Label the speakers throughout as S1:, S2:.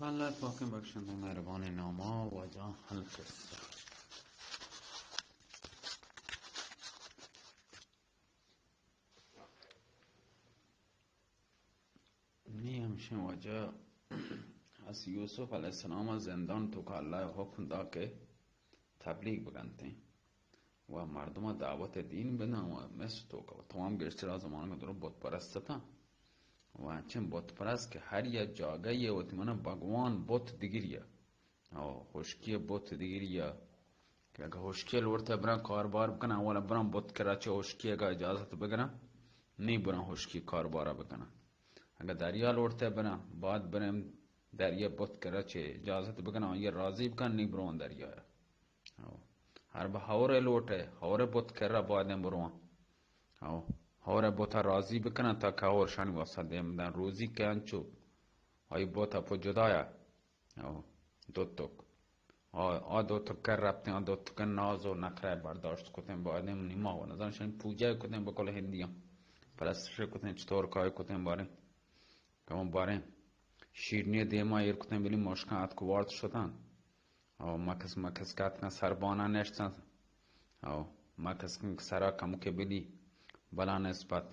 S1: Allah پاک بخشنده مهربان ناما و جان القصه نی همشه وجه از یوسف علیه السلام زندان تو که الله حکم دا که تبلیغ بگنده و مردم دعوت دین بدن و مثل تو که تمام گشتر زمانه که درو بود پرسته و چند بت پرست که هر یک جاگه یه و تیمانه بگوان بت دیگریه او خشکی بت دیگریه که اگه خشکی لورته برن کاربار بکنن اولا برن بت کرا چه خشکی اگه اجازت بگرن نی برن خشکی کاربارا بکنن اگه دریا لورته برن بعد برن دریا بت کرا چه اجازت بگرن یه راضی بکن نی برون دریا هر به حوره لوटे حوره بت کرا بعدم برون او حوره بوتا راضی بکنن تا که حور شانی واسه دیم دن روزی که انچو های بوتا پو جدایا او دوتوک دوتوک کر ربطه دوتوک ناز و نقره برداشت کتن بعدم نیما و نظرم شانی پوجه کتن بکل هندی هم پرستش کتن چطور کای کتن باره که اون باره شیرنی دیما ایر کتن بلی مشکن ات کو وارد شدن او مکس کتن سربانا نشتن او مکس سرا کمو که بلی بلا نسبت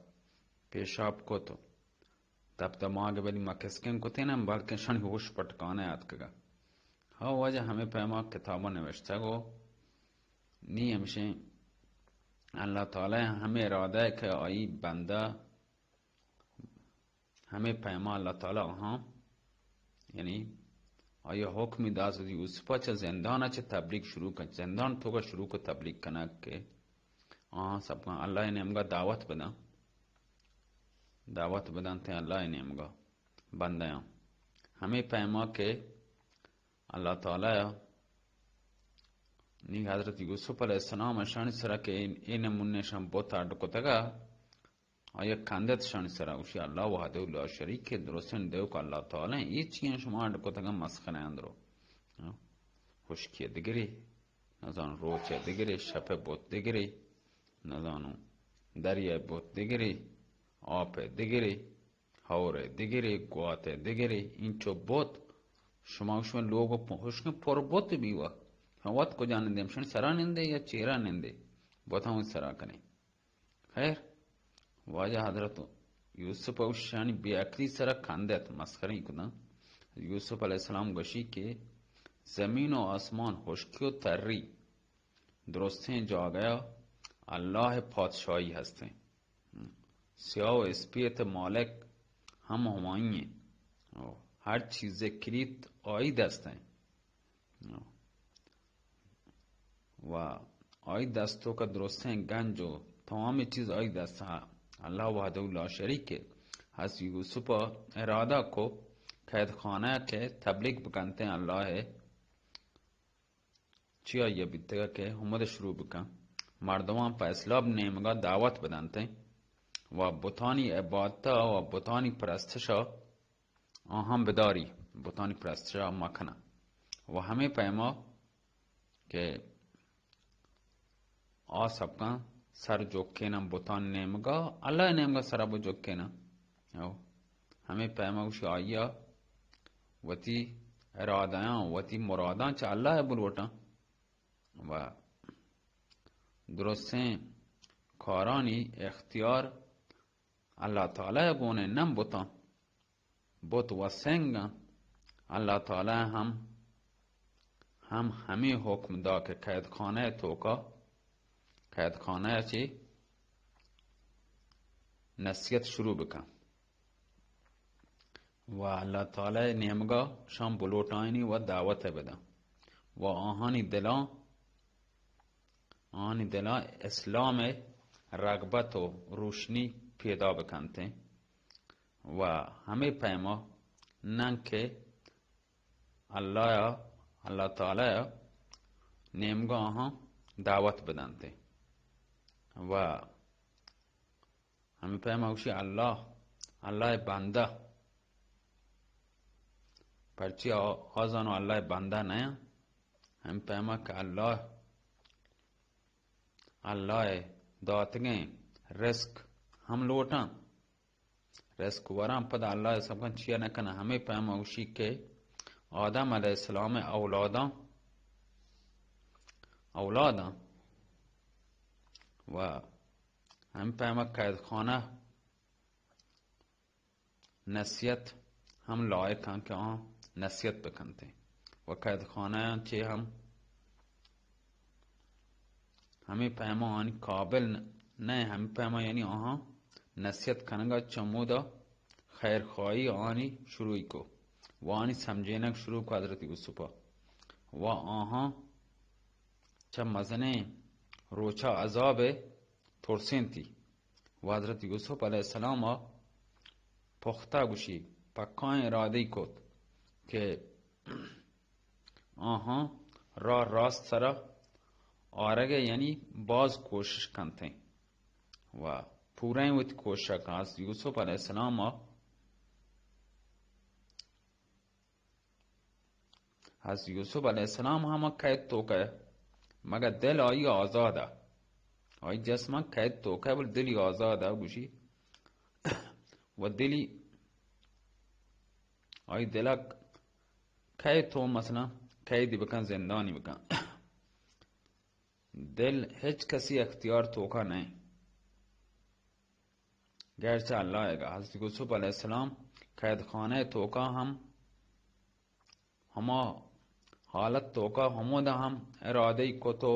S1: پیشاب کو تو تب دماغ بلی مکسکن کو تینم بلکه شانی ہوش پٹکانے آت کگا ها وجہ ہمیں پیما کتابوں نوشتا گو نی ہمشیں اللہ تعالی ہمیں ارادہ ہے کہ آئی بندہ ہمیں پیما اللہ تعالی ہاں یعنی آئی حکم داز یوسفا چا زندان چا تبلیغ شروع کن زندان تو کا شروع کو تبلیغ کنا کہ سب کا اللہ نے ہمگا دعوت بدن تے اللہ نے ہمگا بندیاں ہمیں پیما کہ اللہ تعالی نی حضرت یوسف علیہ السلام شانی سرا کہ این مننے شان بوتا ڈکو تگا آیا کاندت شانی سرا اوشی اللہ وحدہ لا شریک درستن دیو کہ اللہ تعالی یہ چیئن شما ڈکو تگا مسخنے اندرو خشکی دگری نزان روچے دگری شپ بوت دگری نزانو دریا بوت دگری آب دگری حور دگری گوات دگری این چو بوت شما شما لوگو پوشکن پر بوت بیوا وقت کو جانندے ہمشن سرا نندے یا چیرا نندے بوتا ہوں سرا کنے خیر واجہ حضرت یوسف اوشانی بی اکلی سرا کاندت مسخری کنا یوسف علیہ السلام گوشی کے زمین و آسمان خشکی و تری درستیں جا گیا اللہ پادشاہی ہستے سیاہ و اسپیت مالک ہم ہمائیں ہر چیز کلیت آئی دست ہیں و آئی دستوں کا درست ہیں گنج و تمام چیز آئی دست ہے اللہ وحدہ لا شریک ہے حضرت یوسف ارادہ کو قید خانہ کے تبلیغ بکنتے ہیں اللہ ہے چیا یہ بیتگا کہ ہمد شروع بکن مردمان پا اسلام نیمگا دعوت بدنتے ہیں و بطانی عبادتا و بطانی پرستشا آہم بداری بطانی پرستشا مکنا و ہمیں پیما کہ سب کا سر جوکینا بطان نیمگا اللہ نیمگا سر ابو جوکینا ہمیں پیما وشی آئیا وتی ارادیاں وتی مراداں چا اللہ بلوٹا و درستیں کارانی اختیار اللہ تعالی گونے نم بطا بط و سنگا اللہ تعالی ہم ہمیں حکم دا کہ قید خانہ تو کا قید خانہ چی نصیحت شروع بکن و اللہ تعالی نیمگا شام بلوٹائنی و دعوت بدا و آہانی دلا اسلام رغبت و روشنی پیدا بکنتے و ہمیں پیما ننگ کے اللہ تعالی نیمگا آہاں دعوت بدنتے و ہمیں پیما اوشی اللہ بندہ پرچی آزانو اللہ بندہ نیا ہم پیما کہ اللہ داتگیں رزق ہم لوٹاں رزق ورام پدا اللہ سبکن چیا نکنا ہمیں پیما اوشی کے آدم علیه السلام اولادا و هم پیما قیدخانه نصیحت هم لایق هن که نصیحت بکنتے و قیدخانه چه همه پیما آنی قابل نه همه پیما یعنی نصیحت کنگا چمودا خیرخواهی آنی شروعی کو و آنی سمجھینک شروع کو حضرت یوسفا و چه مزنه روچا عذاب ترسین تی و حضرت یوسف علیه السلام پخته گوشی پکان اراده کد که راست سرا آرگه یعنی باز کوشش کنتے و پورا این وقت کوشش کنست یوسف علیه السلام از یوسف علیه السلام همه قید توکه مگر دل آئی آزاده آئی جسمه قید توکه بل دلی آزاده گوشی و دلی آئی دلک قید تو مثلا قیدی بکن زندانی بکن دل هیچ کسی اختیار توکا نہیں گرچه اللہ ہے حضرت یوسف علیہ السلام قید خانه توکا ہما حالت توکا همودا هم اراده کتو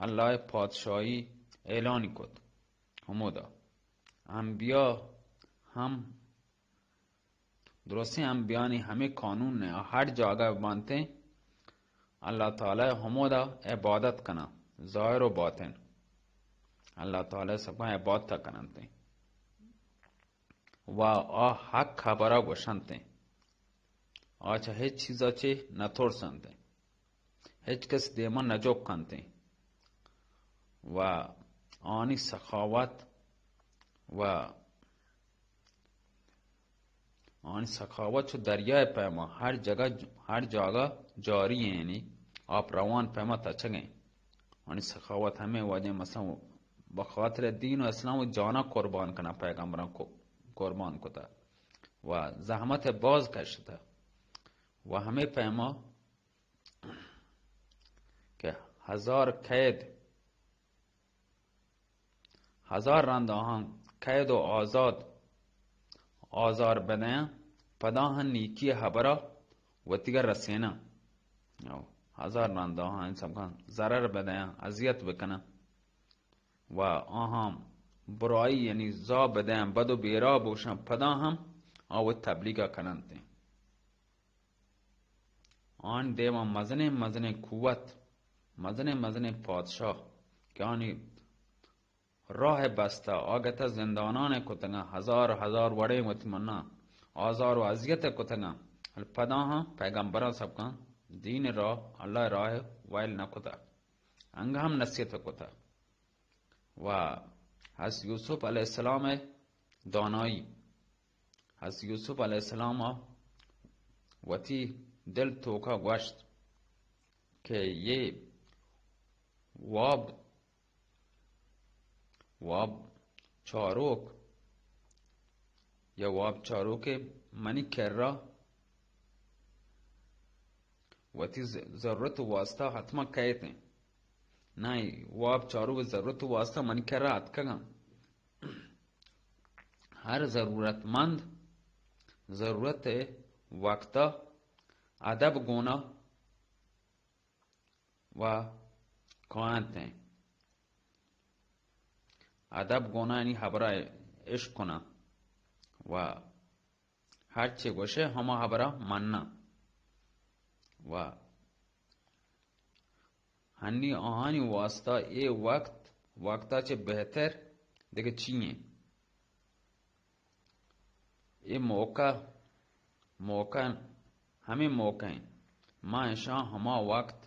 S1: اللہ پادشاہی اعلانی کت همودا انبیاء هم درستی انبیانی همه قانون نے ہر جگہ مانتے اللہ تعالی همودا عبادت کنا ظاہر و باطن اللہ تعالی سبا عبادت کننتے و حق خبرہ گوشنتے آچا هیچ چیزا چه نترسنده هیچ کس دیما نجوب کنته و آنی سخاوت و آنی سخاوت چو دریای پیما هر جگہ جاری ہے یعنی آپ روان پیما تچگیں آنی سخاوت ہمیں وجہ مثلا بخاطر دین و اسلام و جانا قربان کنا پیغمبران کو قربان کتا و زحمت باز کشتا و همه پیما که هزار قید هزار رند قید و آزار بدن پداهن نیکی حبرا و تیگر رسینا هزار رند این سب ضرر بدن اذیت بکنن و برائی یعنی زا بدن بد و بیرا بوشن پداهم آوت تبلیغ کننتے آن دیما مزن قوت مزن پادشاه که آنی راه بسته آگتا زندانان کتنگا هزار وڑے متمنا آزار و عذیت کتنگا پدا پیغمبران سب کا دین راه اللہ راہ وائل نکتا انگا ہم نصیحت کتا و حضرت یوسف علیہ السلام دانائی حضرت یوسف علیہ السلام وتی دل توکا گوشت کہ یہ واب چاروک یا واب چاروک منی کر رہا وتی ضرورت واسطہ حتما کہتے ہیں نہیں واب چاروک ضرورت واسطہ منی کر رہا اتکا ہر ضرورت مند ضرورت وقتا ادب گونا و قانت ہیں ادب گونا یعنی حبرہ عشق کنا و ہر چه گوشه ہما حبرہ مننا و ہنی آہانی واسطہ اے وقتا چه بہتر دیکھ چیئیں اے موقع ہمیں موقع ہیں ما اشاں ہما وقت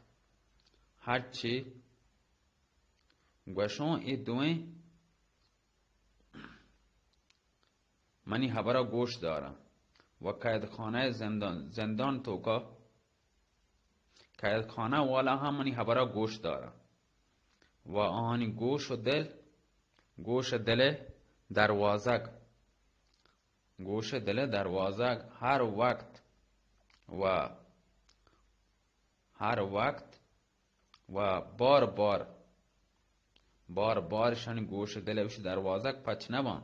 S1: ہر چه گوشوں اے دویں منی حبرہ گوش دارا و قید خانه زندان تو کا قید خانه والا هم منی حبرہ گوش دارا و آنی گوش دل دروازگ هر وقت و هر وقت و بار بار شان گوش دلوش دروازه پچ نبان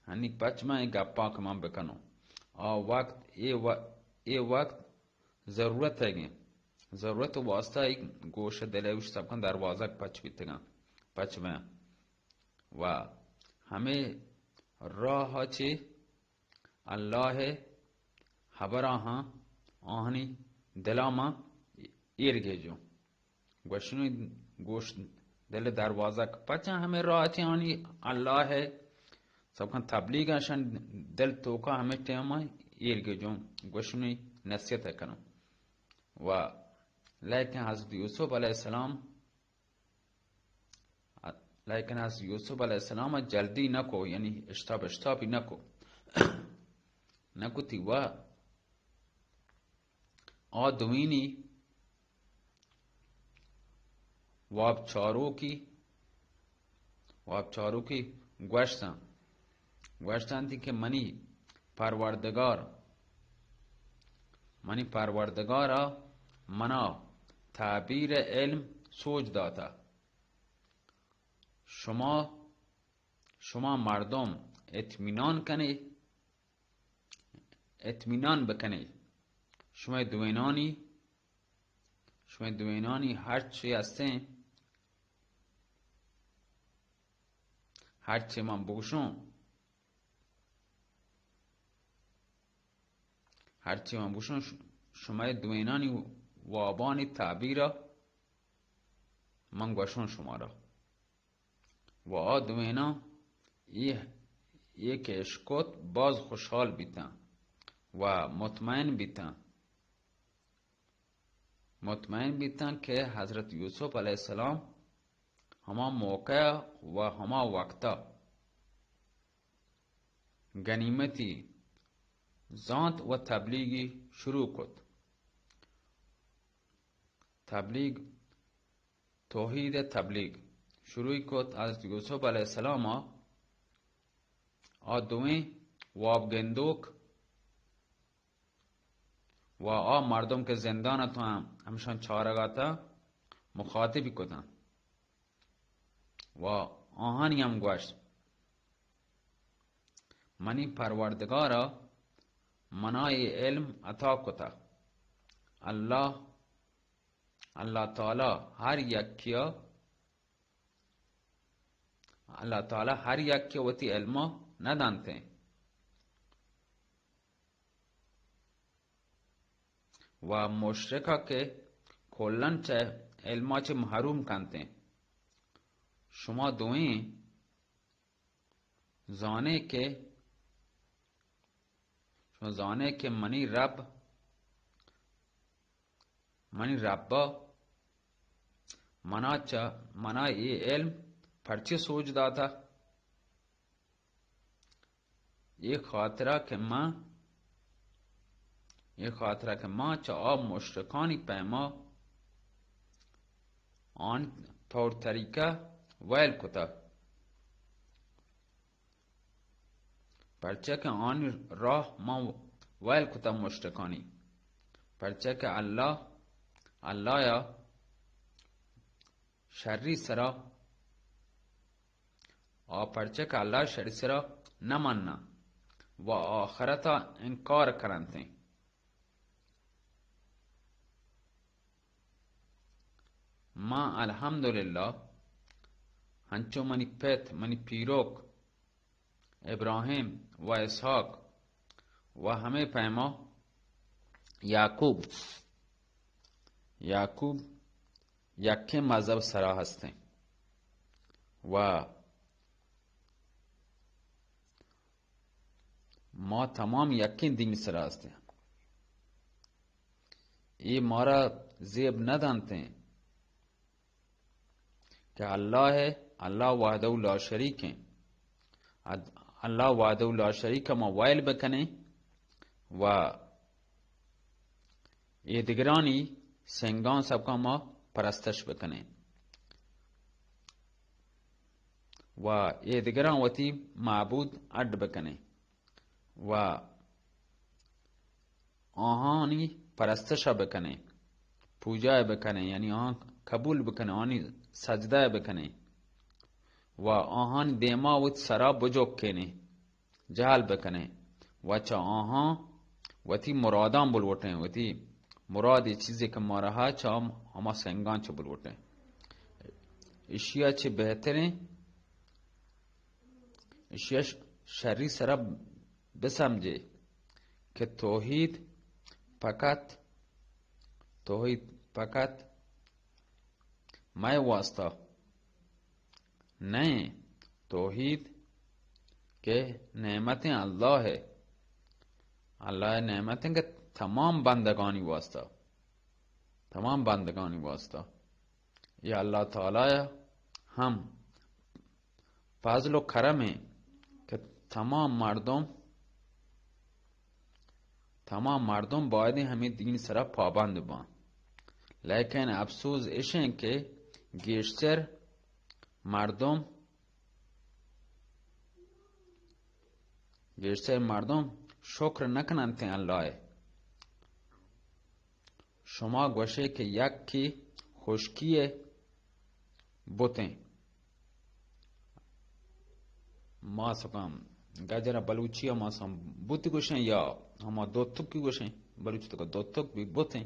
S1: هنی پچ من گپا که من بکنم وقت ای وقت ضرورت ہے ضرورت واسطه ایک گوش دلوش سب کن دروازه پچ بیتگن پچ میں و ہمیں راه چی الله خبرها آهنی دلاما ایرگیجو گوشنوی گوش دل دروازه پچه همه راه چی آنی الله سب کن تبلیغشن دل توکا همه تیما ایرگیجو گوشنوی نصیحت کنم و لیکن حضرت یوسف علیہ السلام جلدی نکو یعنی اشتابی نکو تی و آدوینی واب چارو کی گوشتن تی که منی پروردگارا منا تعبیر علم سوچ داتا شما مردم اطمینان بکنی شما دوینانی هر چی هستین هر چی من بگوشم شما دوینانی وابانی تعبیر من گوشون شما را و دوینا یک اشکت باز خوشحال بیتن و مطمئن بیتن که حضرت یوسف علیہ السلام ہما موقع و ہما وقتا غنیمتی زانت و تبلیغی شروع کت توحید تبلیغ شروع کت حضرت یوسف علیہ السلام دویں واب گندوک و مردم که زندان تو همشان چارگاتا مخاطبی کتن و آهانی هم گوشت منی پروردگارا منای علم عطا کتا اللہ تعالی هر یکی وتی علما ندانتے و مشرکا که کلن چه علما چه محروم کنتے شما دوئیں زانے که منی ربا منا یہ علم پرچی سوچ داتا یہ خاطرہ که ما چه آب مشرکانی پیما آن طور طریقه ویل کتا پرچه که آن راه ما ویل کتا مشرکانی پرچه که الله یا شری سرا پرچه که الله شری سرا نماننا و آخرتا انکار کرنتے ما الحمدللہ ہنچو منی پیروک ابراہیم و اسحاق و ہمیں پیما یعقوب یکی مذہب سرا ہستے و ما تمام یکی دین سرا ہستے یہ مارا زیب نہ دانتے ہیں کہ اللہ ہے اللہ وحدہ لا شریک ہے اللہ وحدہ لا شریک ما وائل بکنے و یہ دگرانی سنگان سب کا ما پرستش بکنے و یہ دگران وتی معبود اڈ بکنے و آهانی پرستش بکنه پوجا بکنه، یعنی آن قبول بکنه، آنی سجده بکنه و آهان دیما و سرا بجوک کنه، جهل بکنه و چه آها و تی مرادان بلوٹیں، و تی مرادی چیزی که ما رها چه هما سنگان چه بلوٹیں. اشیا چه بهتره، اشیا شری سرا بسمجه که توحید فقط میں واسطہ نہیں، توحید کے نعمتیں اللہ ہے، اللہ نعمتیں کہ تمام بندگانی واسطہ، تمام بندگانی واسطہ. یہ اللہ تعالی ہم فضل و کرم ہے کہ تمام مردم باید ہمیں دین سرا پابند بان. لیکن افسوس ایشن کہ گیشتر مردم شکر نکننتے اللہ. شما گوشه که یکی خشکی بوتیں، ما سکم گجر بلوچی ما سم بوتی گوشن یا هما دوتک کی گوشن بلوچی تو دوتک بھی بوتیں،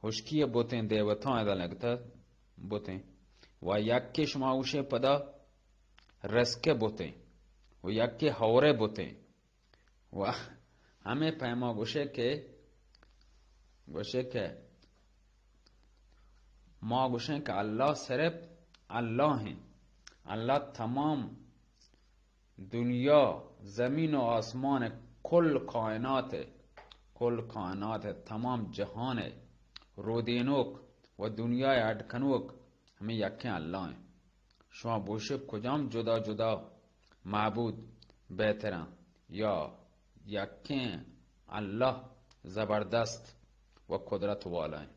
S1: خشکی بوتیں دیوتاں ادا لگتا بوتیں. و یکی شما گوشه پدا رسکه بوتیں و یکی حوره بوتیں. و همه پیما گوشه که ما گوشیں کہ اللہ صرف اللہ ہیں، اللہ تمام دنیا زمین و آسمان کل کائنات ہے، تمام جہان ہے، رودینوک و دنیای اڈکنوک ہمیں یکیں اللہ ہیں. شما بوشے کجام جدا جدا معبود بہتران یا یکیں اللہ زبردست و قدرت والا ہیں.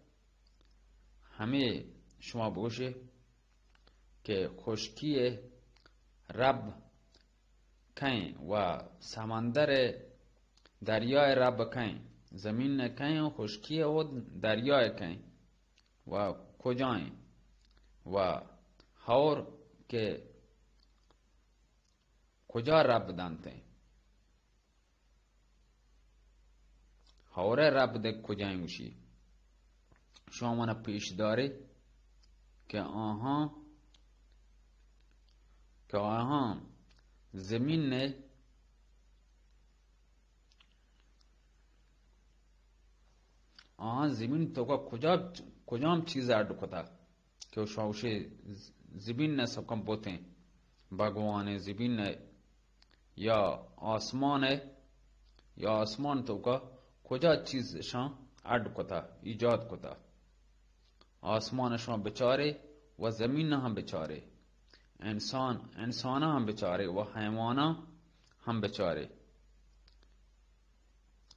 S1: ہمیں شما بوشے کہ خشکی رب کہیں و سمندر دریای رب کہیں، زمین کہیں و خشکی و دریای کہیں و کجائیں و ہور کے کجا رب دانتے ہیں، ہور رب دے کجائیں گوشی. شما مانا پیش داره که آهان زمین نے زمین تو کا کجام چیز اڈ کتا کہ شما وشه زمین نے سب کم بوتیں بھگوان زمین نے یا آسمان تو کا کجا چیز شان اڈ کتا ایجاد کتا. آسمان شما بچاره و زمین هم بچاره، انسان هم بچاره و حیوان هم بچاره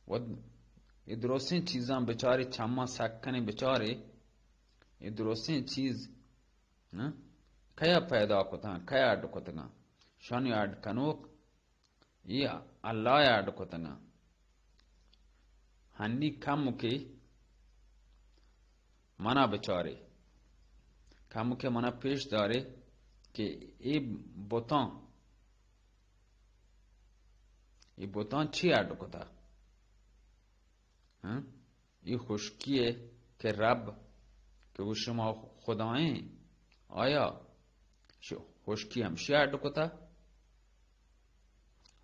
S1: و یہ درستین چیزاں بچاره چما سکنی بچاره. یہ درستین چیز کیا پیدا کتا کیا اڈ کتا شانی اڈ کنوک یہ اللہ اڈ کتا ہنی کم کی منا بچاره کم که منا پیش داره که ای بوتان چی اڈ کتا؟ ای خشکیه که رب که وہ شما خداییں آیا خشکی همشی اڈ کتا؟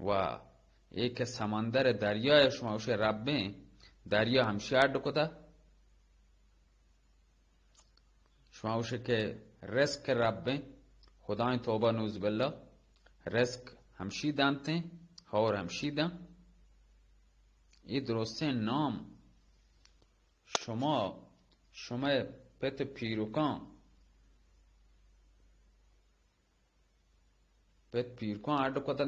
S1: و ایک سمندر دریای شما وشه ربیں دریا همشی اڈ کتا؟ شما وشه که رزق ربیں خداییں توبہ نوز باللہ رزق همشی دانتے ہیں اور همشی دان. یہ درسته نام شما پت پیروکان اڈ کتا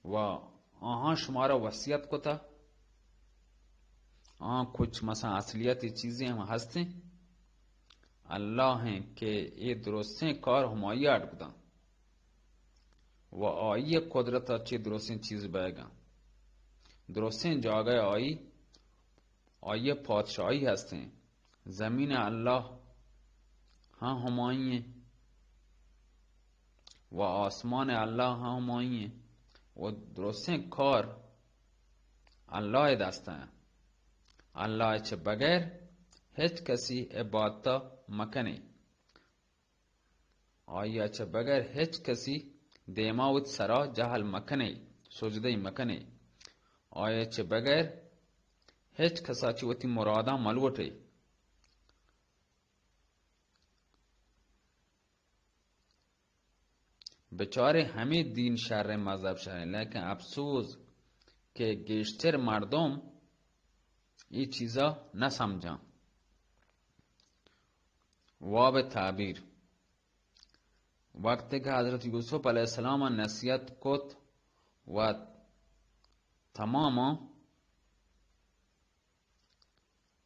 S1: و آہاں شما را وصیت کتا کچھ مثلا اصلیتی چیزیں ہم ہستے اللہ ہیں کہ یہ درستیں کار ہمائی اڈ کتا و آئی قدرت اچھی درستیں چیز بائے گا. درسته جاگه آیه پادشاهی هستن. زمین الله ها هماییه و آسمان الله ها هماییه و درسته کار الله دسته. الله چه بغیر هیچ کسی عبادت مکنه. آیا چه بغیر هیچ کسی دیماوت سرا جهل مکنه، سجده مکنه. آیا چه بغیر هیچ کسا چی وتی مرادا ملوٹه. بچاره همه دین شر مذهب شر، لیکن افسوس که گشتر مردم این چیزا نسمجن. واب تعبیر وقتی که حضرت یوسف علیه السلام نصیحت کت و تمام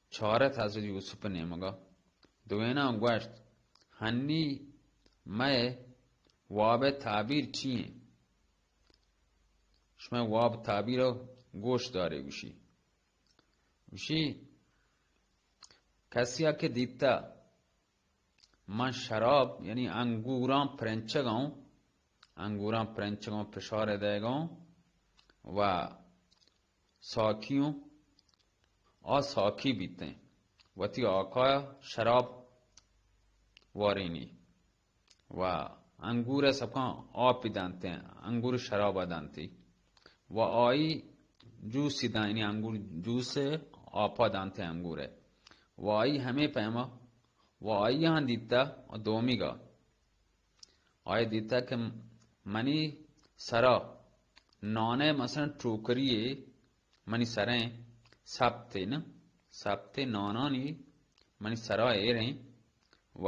S1: چارت حضرت یوسف نیمگا دوینا گوشت هنی میں واب تعبیر چیه؟ شما واب تعبیر رو گوش داره وشی کسی ها که دیتا من شراب یعنی انگوران پرنچگاں پشار دیگاں و ساکیوں ساکی بیتے ہیں و تی آقا شراب وارینی و انگور سبکاں آب پی دانتے ہیں، انگور شراب دانتی و آئی جوسی دانی انگور جوس آپا دانتے ہیں انگور ہے و آئی ہمیں پیما و آئی یہاں دیتا دومی گا آئی دیتا کہ منی سرا نانے مثلا ٹوکریے منی سریں سبتے نانانی منی سرا ایریں و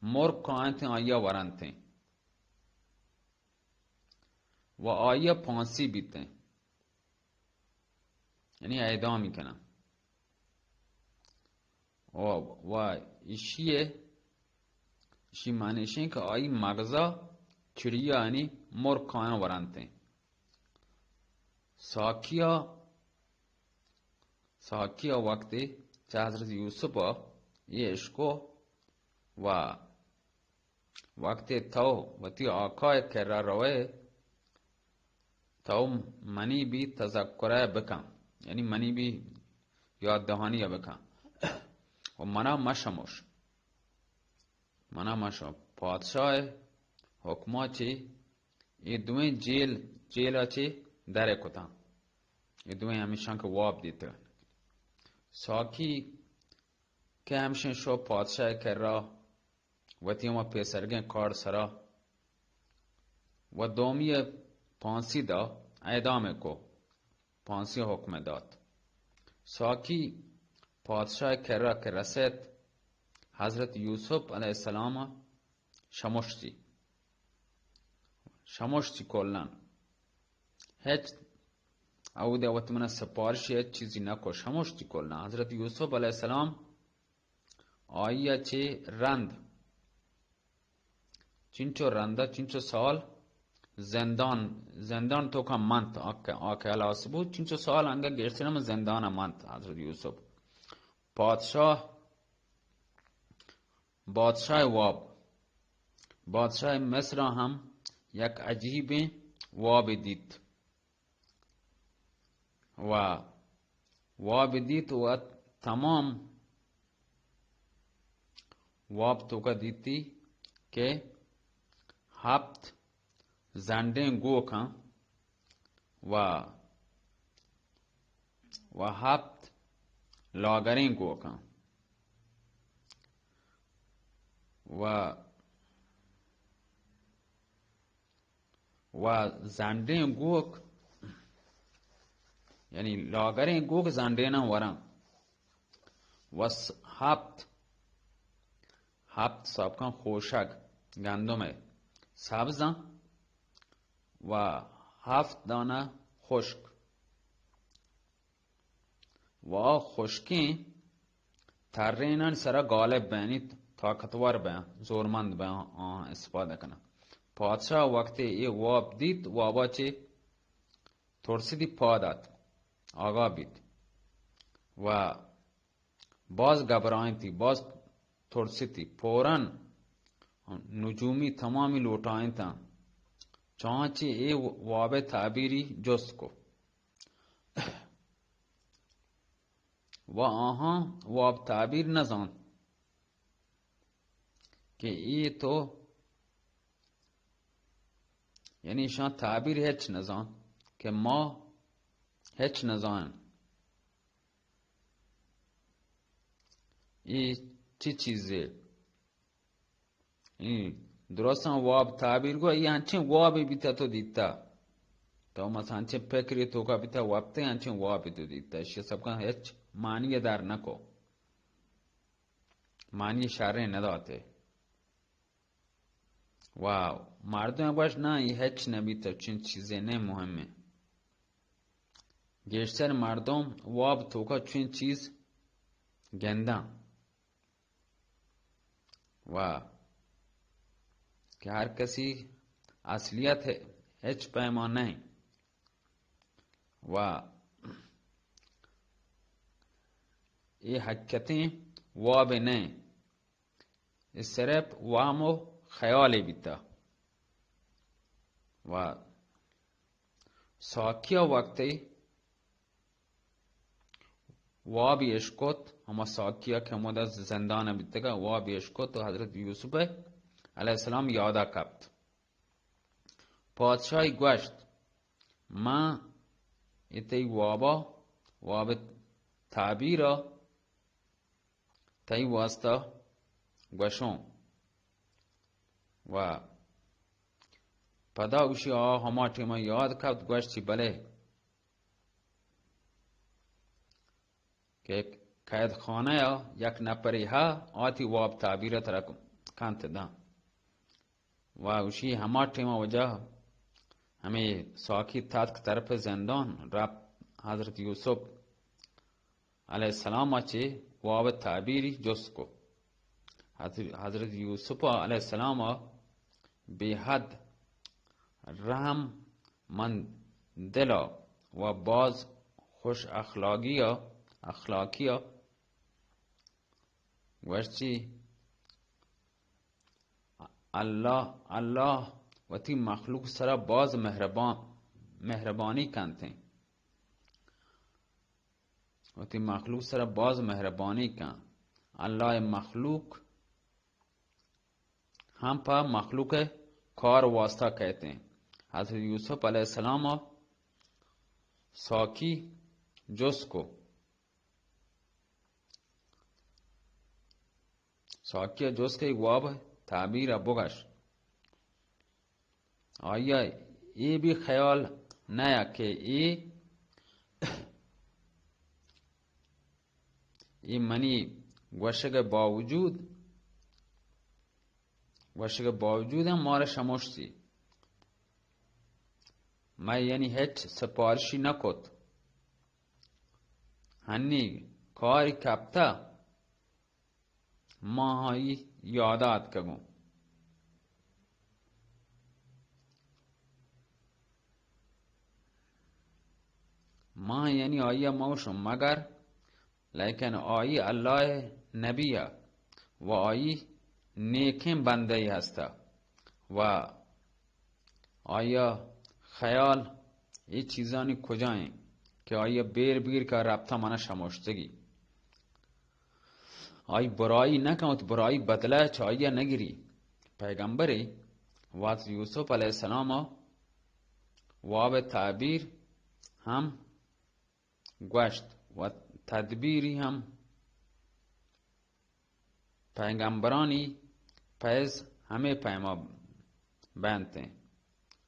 S1: مر کانتے آیا ورانتے و آیا پانسی بیتے یعنی اعدامی کنا و ایشی معنیشیں کہ آئی مغزا چڑیا یعنی مر کان ورانتے ساکیا وقتی چه حضرت یوسف یہ عشقو و وقتی تو وتی آقای کرا روے تو منی بھی تذکرہ بکن یعنی منی بھی یاد دهانی بکن و منا مشموش پادشاه حکما چی یہ دویں جیل چی در کتا یہ دویں ہمیشان که واب دیتا ساکی که همیشن شو پادشاه کرا و تیما پیسرگن کار سرا و دومی پانسی دا اعدام کو پانسی حکم داد ساکی پادشاه کرا که رسید حضرت یوسف علیه السلام شمشتی کلن هیچ او ده وقت من سپارشی هیچ چیزی نکو شمشتی کلن حضرت یوسف علیه السلام آیا چه چینچو سال زندان تو کا منت آکه علاس بود چینچو سال انگه گشتنم زندان منت حضرت یوسف بادشاه واب بادشاه مصر هم یک عجیب واب دید و تمام واب تو کا دیتی که 7 زنده گوکن و 7 لاغرین گوکن و زنده گوک یعنی لاغرین گوک زنده نه ورن و 7 سابقان خوشک گندم سبزن و 7 دانه خشک و خشکی ترینن سر غالب بینید طاقتور بین زورمند بین استفاده کنه پادشاه وقتی یہ واب دید وابا چی ترسیدی پا داد، آگاه بید و باز گبرایندی، باز ترسیدی پورن نجومی تمامی لوٹائیں تا چانچه ای واب تعبیری جست کو و آها واب تعبیر نزان که ای تو یعنی شان تعبیر هیچ نزان که ما هیچ نزان ای چی چیزه این درستان واب تعبیر گو ای هنچین وابی بیتا تو دیتا تو مثلا هنچین فکری تو کا بیتا وابته هنچین وابی تو دیتا اشیا سب کا هیچ معنی در نکو معنی شرح نداته واو مردم باش نه ای هیچ نبیتا چین چیزه نه مهمه گشتر مردم واب تو کا چین چیز گندن و که هر کسی اصلیت هیچ پیمان نہیں و یہ حقیقتیں واب نہیں اس صرف وام و خیال بیتا و ساکیا وقتی وابی اشکت ہما ساکیا که مدد زندان بیتا وابی اشکت و حضرت یوسف علیه السلام یادا کبت پادشاهی گوشت ما ایتی وابا واب تعبیرا تایی واسطه گوشون و پدا اوشی هما تیما یاد کبت گوشتی بله که قید خانه یا یک نپری ها آتی واب تعبیرت را کانت دا و اوشی هما تیما وجه हमें साकी तात की तरफ जिंदान रब हजरत यूसुफ अलैहिस्सलाम अच्छे वाव ताबीरी जोस को हजरत यूसुफ अलैहिस्सलाम बेहद रहम मन दिला व बाज खुश अखलाकिया वर्ची अल्लाह वती मखलूक सरा बाज मेहरबानी कंते वती मखलूक सरा बाज मेहरबानी कां अल्लाह मखलूक हम पा मखलूक कार वास्ता कहते हैं हज़रत यूसुफ अलैहिस्सलाम साकी जोस को साकिया जोस के वाब ताबीर अबुगश आया ये भी ख्याल नया कि ये मनी वश के बावजूद हम मारे शमोशी मैं यानी हेच सपारशी न कोत हन्नी कारी कप्ता माही यादात कगो माँ यानी आइया मौसम मगर लेकिन आई अल्लाह नबिया व आई नेकें बंदे हस्ता व आया ख्याल ये चीज़ानी खुजाएं कि आया बेर का रब्ता मना शमोशतगी आई बुराई न कहूँ तो बुराई बदला चाहिए नगिरी पैगंबरे वात यूसुफ अलैहिस्सलाम वाब ताबीर हम گوشت و تدبیری هم پیغمبرانی پیز همه پیما بنده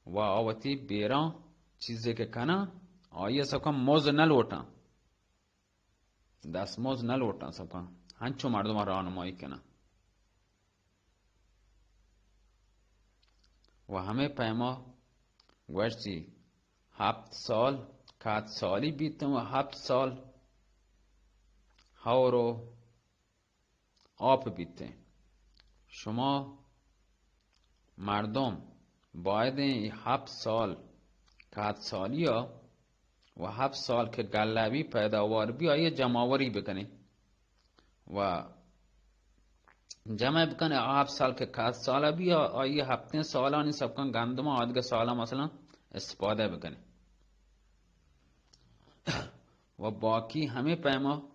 S1: و آوتی بیران چیزی که کنه آیه سب کن موز نلوٹن دست موز نلوٹن سب کن هنچو مردم راهنمایی کنه و همه پیما گوشتی 7 سال کات سالی بیتن و 7 سال هاورو آب بیتن شما مردم باید این 7 سال کات سالی ها و 7 سال که گلبی پیداوار بی آیه جمعوری بکنه و جمع بکنه. 7 سال که کات ساله بی آیه 7 سالانی سب کن گندم آدگه سالا مثلا استفاده بکنه و باقی همه پیما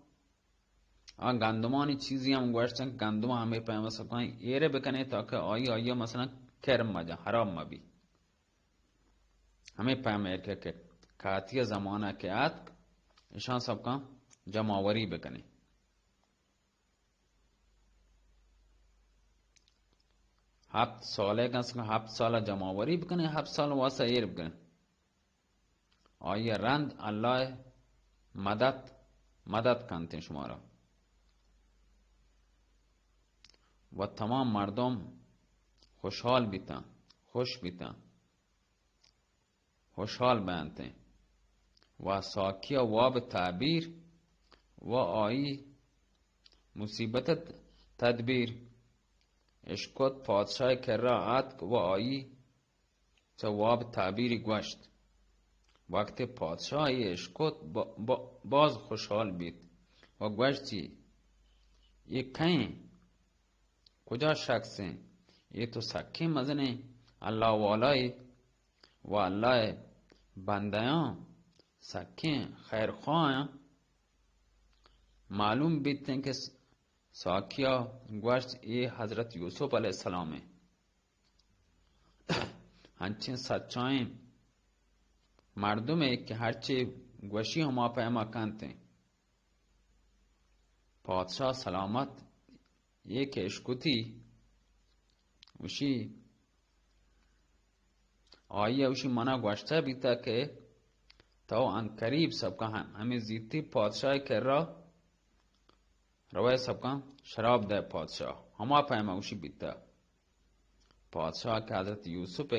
S1: آن گندمانی چیزی هم گوشتن گندم همه پیما سب کن ایره بکنه تا که آیه مثلا کرم مجا حرام مبی. همه پیما ایر که کاتی زمانه که آد اشان سب کن جمعوری بکنه. 7 ساله کنسکن 7 ساله جمعوری بکنه 7 سال واسه ایر بکنه. آیه رند الله مدد کنته شما را و تمام مردم خوشحال بیتن خوش بیتن خوشحال بینته و ساکی و واب تعبیر و آیی مصیبت تدبیر اشکت پادشاه کرات و آیی جواب تعبیری گوشت. وقت پادشاهی اشکت باز خوشحال بیت و گوشتی یہ کہیں کجا شخص ہیں یہ تو سکی مزنے اللہ والای و اللہ بندیاں سکی خیر خواہ. معلوم بیت ہیں کہ ساکیا گوشت یہ حضرت یوسف علیہ السلام ہے. ہنچین سچائیں مردم ہے کہ ہرچی گوشی ہما پیما کنتے ہیں. پادشاہ سلامت یہ کہ اشکتی وشی آئیے وشی منع گوشتا بیتا کہ تو ان قریب سب کا ہمیں زیتی پادشاہ کر رہا روائے سب کا شراب دے پادشاہ ہما پیما وشی بیتا. پادشاہ کہ حضرت یوسف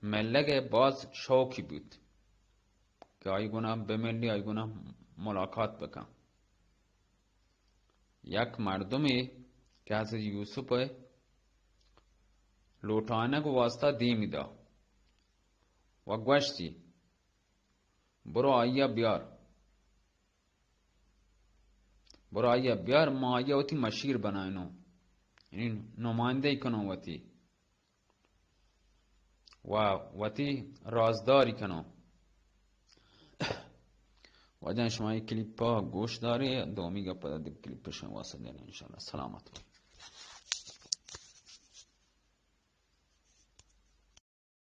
S1: میں لگے باز شوقی بیت کہ آئی گناہ بملی آئی گناہ ملاقات بکن. یک مردمی کہ حضرت یوسف لوٹانے کو واسطہ دیمی دا و گوشتی برو آئیا بیار ما آئیا ہوتی مشیر بنائنو یعنی نمائندے کنو ہوتی و وتی رازداری کنو. وجہ شما یہ کلیپ گوش داری دومی گا پدا دیب کلیپ شما واسه دینا انشاءاللہ. سلامت.